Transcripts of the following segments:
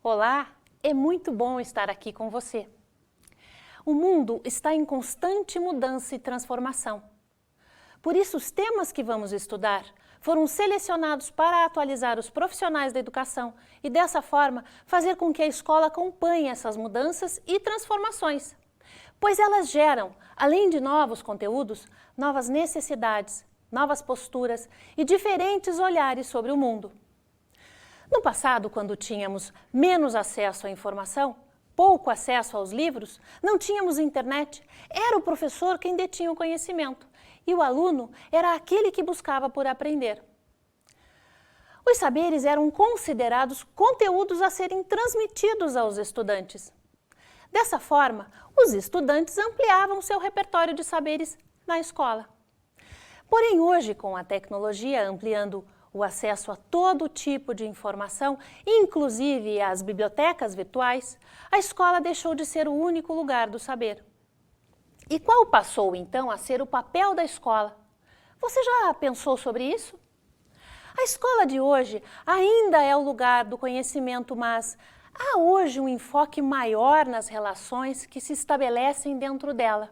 Olá, é muito bom estar aqui com você. O mundo está em constante mudança e transformação. Por isso, os temas que vamos estudar foram selecionados para atualizar os profissionais da educação e, dessa forma, fazer com que a escola acompanhe essas mudanças e transformações, pois elas geram, além de novos conteúdos, novas necessidades, novas posturas e diferentes olhares sobre o mundo. No passado, quando tínhamos menos acesso à informação, pouco acesso aos livros, não tínhamos internet, era o professor quem detinha o conhecimento e o aluno era aquele que buscava por aprender. Os saberes eram considerados conteúdos a serem transmitidos aos estudantes. Dessa forma, os estudantes ampliavam seu repertório de saberes na escola. Porém, hoje, com a tecnologia ampliando o acesso a todo tipo de informação, inclusive às bibliotecas virtuais, a escola deixou de ser o único lugar do saber. E qual passou, então, a ser o papel da escola? Você já pensou sobre isso? A escola de hoje ainda é o lugar do conhecimento, mas há hoje um enfoque maior nas relações que se estabelecem dentro dela.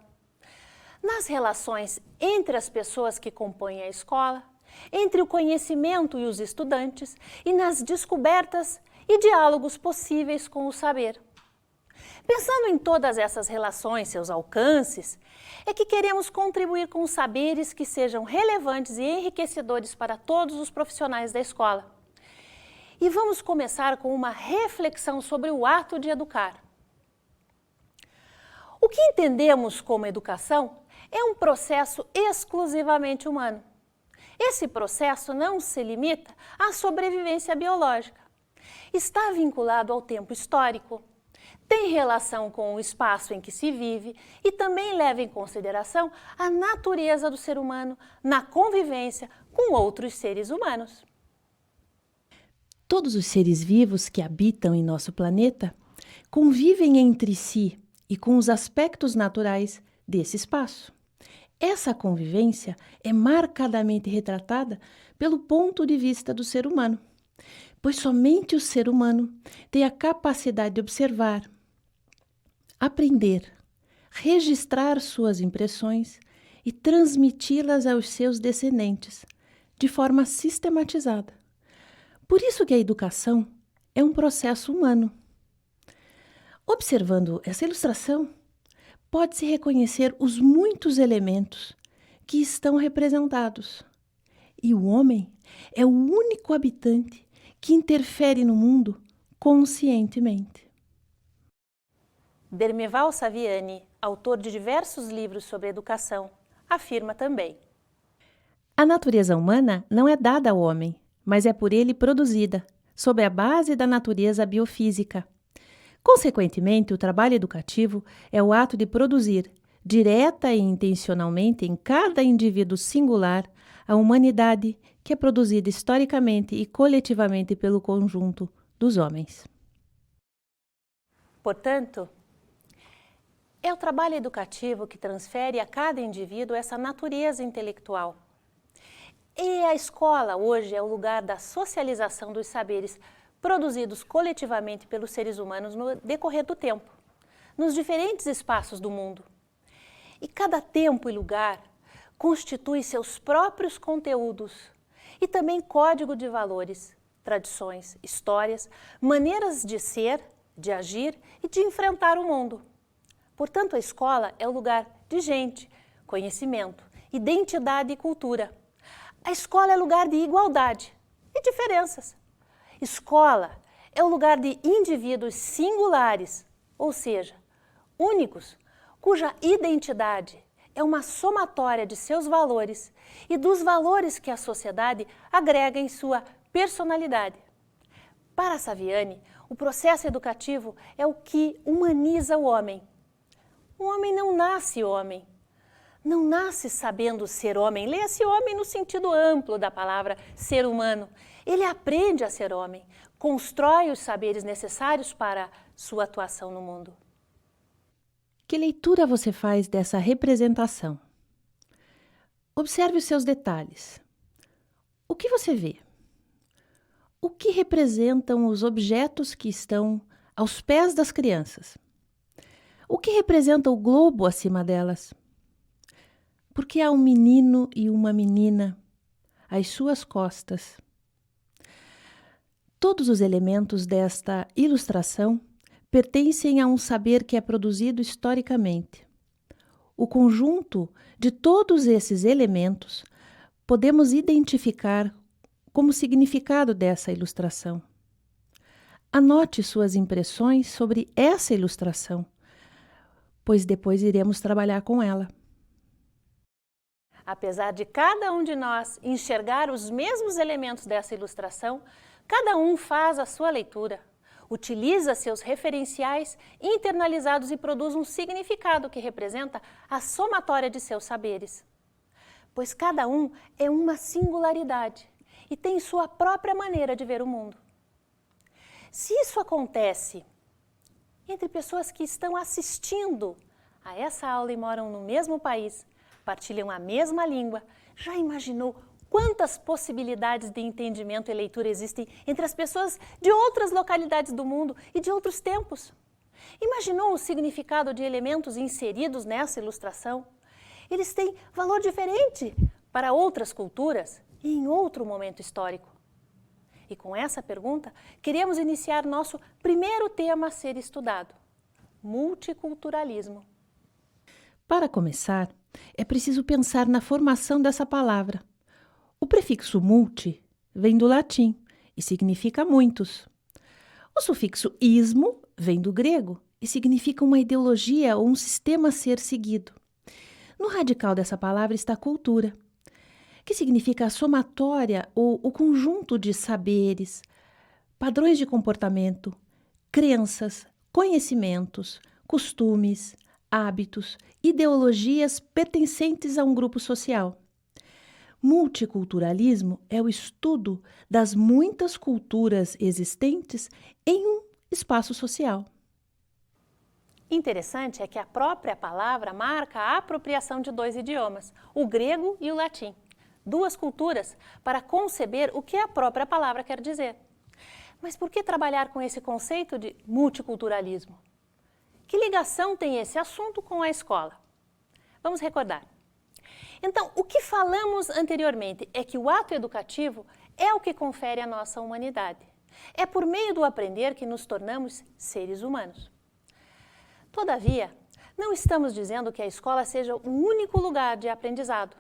Nas relações entre as pessoas que compõem a escola, entre o conhecimento e os estudantes e nas descobertas e diálogos possíveis com o saber. Pensando em todas essas relações, seus alcances, é que queremos contribuir com saberes que sejam relevantes e enriquecedores para todos os profissionais da escola. E vamos começar com uma reflexão sobre o ato de educar. O que entendemos como educação é um processo exclusivamente humano. Esse processo não se limita à sobrevivência biológica. Está vinculado ao tempo histórico, tem relação com o espaço em que se vive e também leva em consideração a natureza do ser humano na convivência com outros seres humanos. Todos os seres vivos que habitam em nosso planeta convivem entre si e com os aspectos naturais desse espaço. Essa convivência é marcadamente retratada pelo ponto de vista do ser humano, pois somente o ser humano tem a capacidade de observar, aprender, registrar suas impressões e transmiti-las aos seus descendentes de forma sistematizada. Por isso que a educação é um processo humano. Observando essa ilustração, pode-se reconhecer os muitos elementos que estão representados. E o homem é o único habitante que interfere no mundo conscientemente. Dermeval Saviani, autor de diversos livros sobre educação, afirma também: A natureza humana não é dada ao homem, mas é por ele produzida, sob a base da natureza biofísica. Consequentemente, o trabalho educativo é o ato de produzir, direta e intencionalmente em cada indivíduo singular, a humanidade que é produzida historicamente e coletivamente pelo conjunto dos homens. Portanto, é o trabalho educativo que transfere a cada indivíduo essa natureza intelectual. E a escola hoje é o lugar da socialização dos saberes produzidos coletivamente pelos seres humanos no decorrer do tempo, nos diferentes espaços do mundo. E cada tempo e lugar constitui seus próprios conteúdos e também código de valores, tradições, histórias, maneiras de ser, de agir e de enfrentar o mundo. Portanto, a escola é o lugar de gente, conhecimento, identidade e cultura. A escola é lugar de igualdade e diferenças. Escola é o lugar de indivíduos singulares, ou seja, únicos, cuja identidade é uma somatória de seus valores e dos valores que a sociedade agrega em sua personalidade. Para Saviani, o processo educativo é o que humaniza o homem. O homem não nasce homem, não nasce sabendo ser homem. Leia-se homem no sentido amplo da palavra ser humano. Ele aprende a ser homem, constrói os saberes necessários para sua atuação no mundo. Que leitura você faz dessa representação? Observe os seus detalhes. O que você vê? O que representam os objetos que estão aos pés das crianças? O que representa o globo acima delas? Porque há um menino e uma menina às suas costas. Todos os elementos desta ilustração pertencem a um saber que é produzido historicamente. O conjunto de todos esses elementos podemos identificar como significado dessa ilustração. Anote suas impressões sobre essa ilustração, pois depois iremos trabalhar com ela. Apesar de cada um de nós enxergar os mesmos elementos dessa ilustração, cada um faz a sua leitura, utiliza seus referenciais internalizados e produz um significado que representa a somatória de seus saberes. Pois cada um é uma singularidade e tem sua própria maneira de ver o mundo. Se isso acontece entre pessoas que estão assistindo a essa aula e moram no mesmo país, partilham a mesma língua, já imaginou quantas possibilidades de entendimento e leitura existem entre as pessoas de outras localidades do mundo e de outros tempos? Imaginou o significado de elementos inseridos nessa ilustração? Eles têm valor diferente para outras culturas e em outro momento histórico. E com essa pergunta, queremos iniciar nosso primeiro tema a ser estudado: multiculturalismo. Para começar, é preciso pensar na formação dessa palavra. O prefixo multi vem do latim e significa muitos. O sufixo ismo vem do grego e significa uma ideologia ou um sistema a ser seguido. No radical dessa palavra está cultura, que significa a somatória ou o conjunto de saberes, padrões de comportamento, crenças, conhecimentos, costumes, hábitos, ideologias pertencentes a um grupo social. Multiculturalismo é o estudo das muitas culturas existentes em um espaço social. Interessante é que a própria palavra marca a apropriação de dois idiomas, o grego e o latim. Duas culturas para conceber o que a própria palavra quer dizer. Mas por que trabalhar com esse conceito de multiculturalismo? Que ligação tem esse assunto com a escola? Vamos recordar. Então, o que falamos anteriormente é que o ato educativo é o que confere a nossa humanidade. É por meio do aprender que nos tornamos seres humanos. Todavia, não estamos dizendo que a escola seja o único lugar de aprendizado.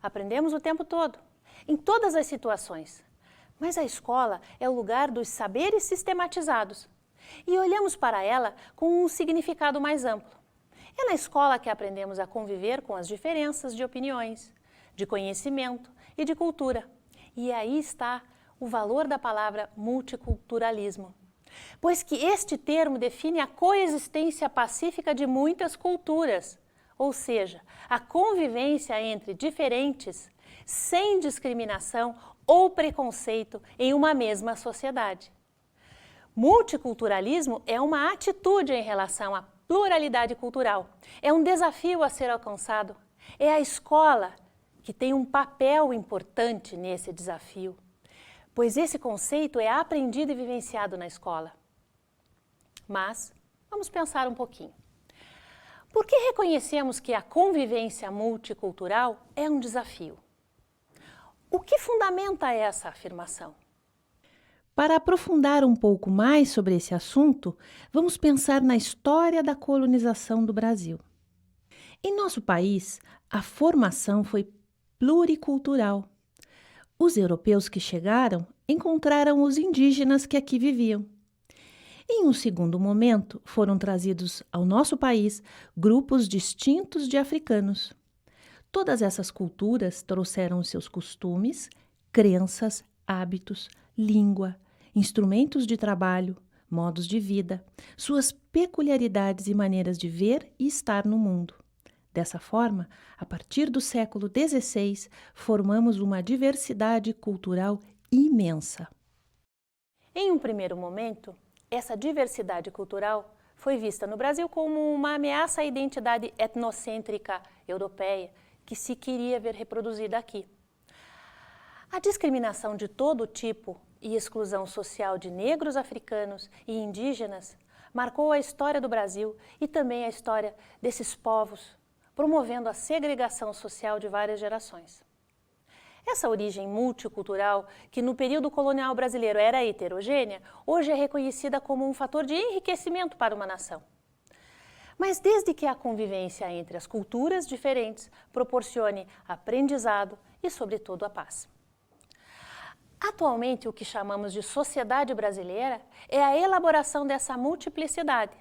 Aprendemos o tempo todo, em todas as situações. Mas a escola é o lugar dos saberes sistematizados. E olhamos para ela com um significado mais amplo. É na escola que aprendemos a conviver com as diferenças de opiniões, de conhecimento e de cultura. E aí está o valor da palavra multiculturalismo. Pois que este termo define a coexistência pacífica de muitas culturas, ou seja, a convivência entre diferentes, sem discriminação ou preconceito em uma mesma sociedade. Multiculturalismo é uma atitude em relação à pluralidade cultural. É um desafio a ser alcançado. É a escola que tem um papel importante nesse desafio, pois esse conceito é aprendido e vivenciado na escola. Mas vamos pensar um pouquinho. Por que reconhecemos que a convivência multicultural é um desafio? O que fundamenta essa afirmação? Para aprofundar um pouco mais sobre esse assunto, vamos pensar na história da colonização do Brasil. Em nosso país, a formação foi pluricultural. Os europeus que chegaram encontraram os indígenas que aqui viviam. Em um segundo momento, foram trazidos ao nosso país grupos distintos de africanos. Todas essas culturas trouxeram seus costumes, crenças, hábitos, língua, instrumentos de trabalho, modos de vida, suas peculiaridades e maneiras de ver e estar no mundo. Dessa forma, a partir do século XVI, formamos uma diversidade cultural imensa. Em um primeiro momento, essa diversidade cultural foi vista no Brasil como uma ameaça à identidade etnocêntrica europeia que se queria ver reproduzida aqui. A discriminação de todo tipo e exclusão social de negros, africanos e indígenas marcou a história do Brasil e também a história desses povos, promovendo a segregação social de várias gerações. Essa origem multicultural, que no período colonial brasileiro era heterogênea, hoje é reconhecida como um fator de enriquecimento para uma nação. Mas desde que a convivência entre as culturas diferentes proporcione aprendizado e, sobretudo, a paz. Atualmente, o que chamamos de sociedade brasileira é a elaboração dessa multiplicidade.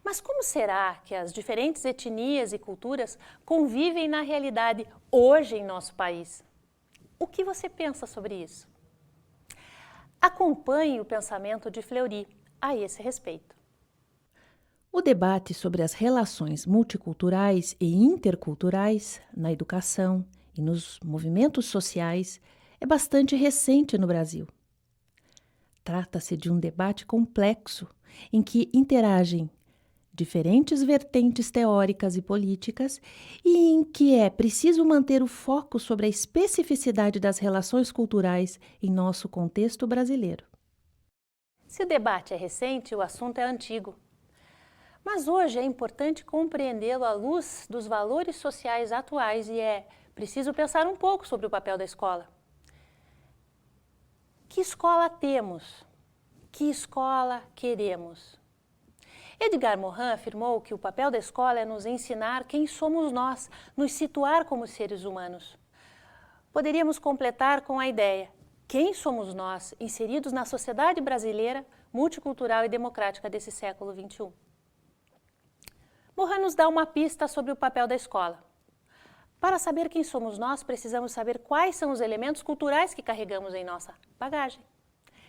Mas como será que as diferentes etnias e culturas convivem na realidade hoje em nosso país? O que você pensa sobre isso? Acompanhe o pensamento de Fleury a esse respeito. O debate sobre as relações multiculturais e interculturais na educação e nos movimentos sociais é bastante recente no Brasil. Trata-se de um debate complexo em que interagem diferentes vertentes teóricas e políticas e em que é preciso manter o foco sobre a especificidade das relações culturais em nosso contexto brasileiro. Se o debate é recente, o assunto é antigo. Mas hoje é importante compreendê-lo à luz dos valores sociais atuais e é preciso pensar um pouco sobre o papel da escola. Que escola temos? Que escola queremos? Edgar Morin afirmou que o papel da escola é nos ensinar quem somos nós, nos situar como seres humanos. Poderíamos completar com a ideia: quem somos nós inseridos na sociedade brasileira, multicultural e democrática desse século XXI? Morin nos dá uma pista sobre o papel da escola. Para saber quem somos nós, precisamos saber quais são os elementos culturais que carregamos em nossa bagagem.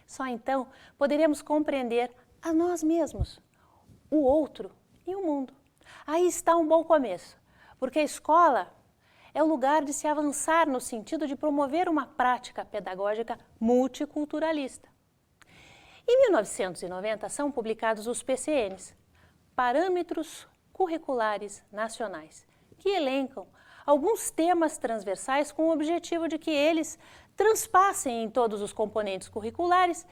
Só então poderemos compreender a nós mesmos, o outro e o mundo. Aí está um bom começo, porque a escola é o lugar de se avançar no sentido de promover uma prática pedagógica multiculturalista. Em 1990 são publicados os PCNs, Parâmetros Curriculares Nacionais, que elencam alguns temas transversais com o objetivo de que eles transpassem em todos os componentes curriculares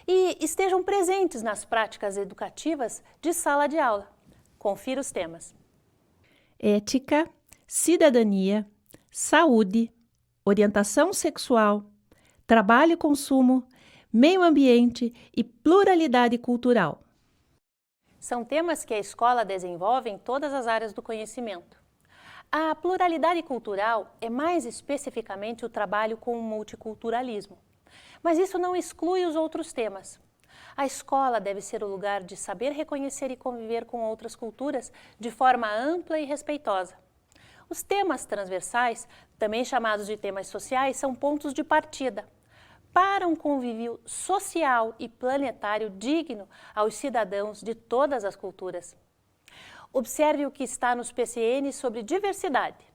e estejam presentes nas práticas educativas de sala de aula. Confira os temas: Ética, cidadania, saúde, orientação sexual, trabalho e consumo, meio ambiente e pluralidade cultural. São temas que a escola desenvolve em todas as áreas do conhecimento. A pluralidade cultural é mais especificamente o trabalho com o multiculturalismo. Mas isso não exclui os outros temas. A escola deve ser o lugar de saber reconhecer e conviver com outras culturas de forma ampla e respeitosa. Os temas transversais, também chamados de temas sociais, são pontos de partida para um convívio social e planetário digno aos cidadãos de todas as culturas. Observe o que está nos PCN sobre diversidade.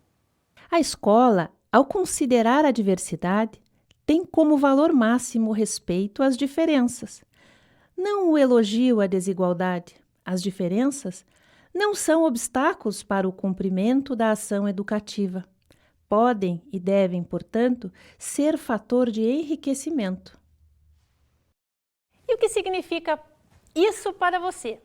A escola, ao considerar a diversidade, tem como valor máximo o respeito às diferenças, não o elogio à desigualdade. As diferenças não são obstáculos para o cumprimento da ação educativa. Podem e devem, portanto, ser fator de enriquecimento. E o que significa isso para você?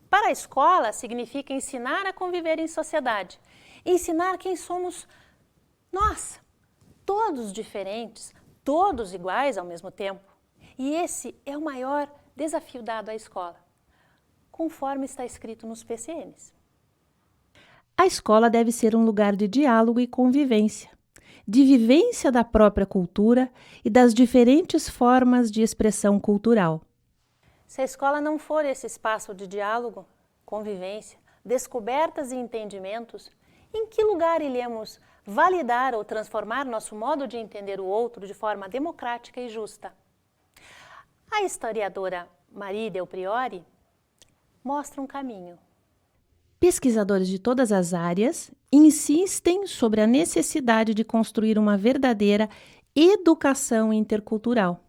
Para a escola, significa ensinar a conviver em sociedade, ensinar quem somos nós, todos diferentes, todos iguais ao mesmo tempo. E esse é o maior desafio dado à escola, conforme está escrito nos PCNs. A escola deve ser um lugar de diálogo e convivência, de vivência da própria cultura e das diferentes formas de expressão cultural. Se a escola não for esse espaço de diálogo, convivência, descobertas e entendimentos, em que lugar iremos validar ou transformar nosso modo de entender o outro de forma democrática e justa? A historiadora Marie Del Priore mostra um caminho. Pesquisadores de todas as áreas insistem sobre a necessidade de construir uma verdadeira educação intercultural.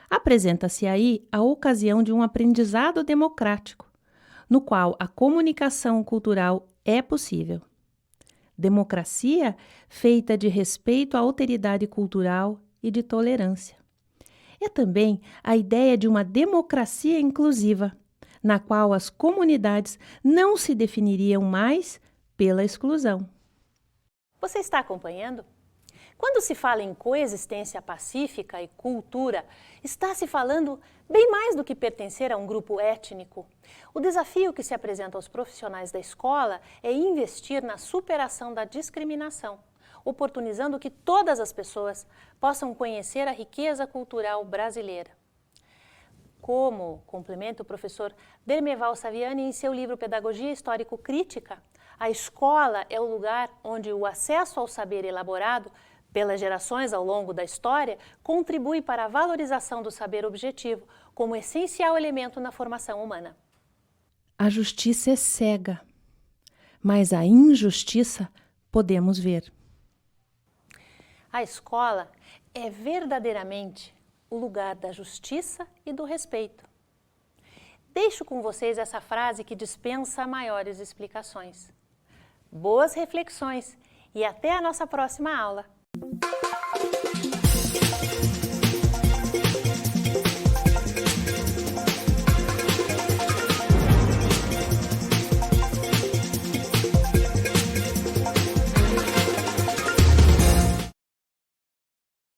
Apresenta-se aí a ocasião de um aprendizado democrático, no qual a comunicação cultural é possível. Democracia feita de respeito à alteridade cultural e de tolerância. É também a ideia de uma democracia inclusiva, na qual as comunidades não se definiriam mais pela exclusão. Você está acompanhando? Quando se fala em coexistência pacífica e cultura, está se falando bem mais do que pertencer a um grupo étnico. O desafio que se apresenta aos profissionais da escola é investir na superação da discriminação, oportunizando que todas as pessoas possam conhecer a riqueza cultural brasileira. Como complementa o professor Dermeval Saviani em seu livro Pedagogia Histórico-Crítica, a escola é o lugar onde o acesso ao saber elaborado pelas gerações ao longo da história contribui para a valorização do saber objetivo como essencial elemento na formação humana. A justiça é cega, mas a injustiça podemos ver. A escola é verdadeiramente o lugar da justiça e do respeito. Deixo com vocês essa frase que dispensa maiores explicações. Boas reflexões e até a nossa próxima aula!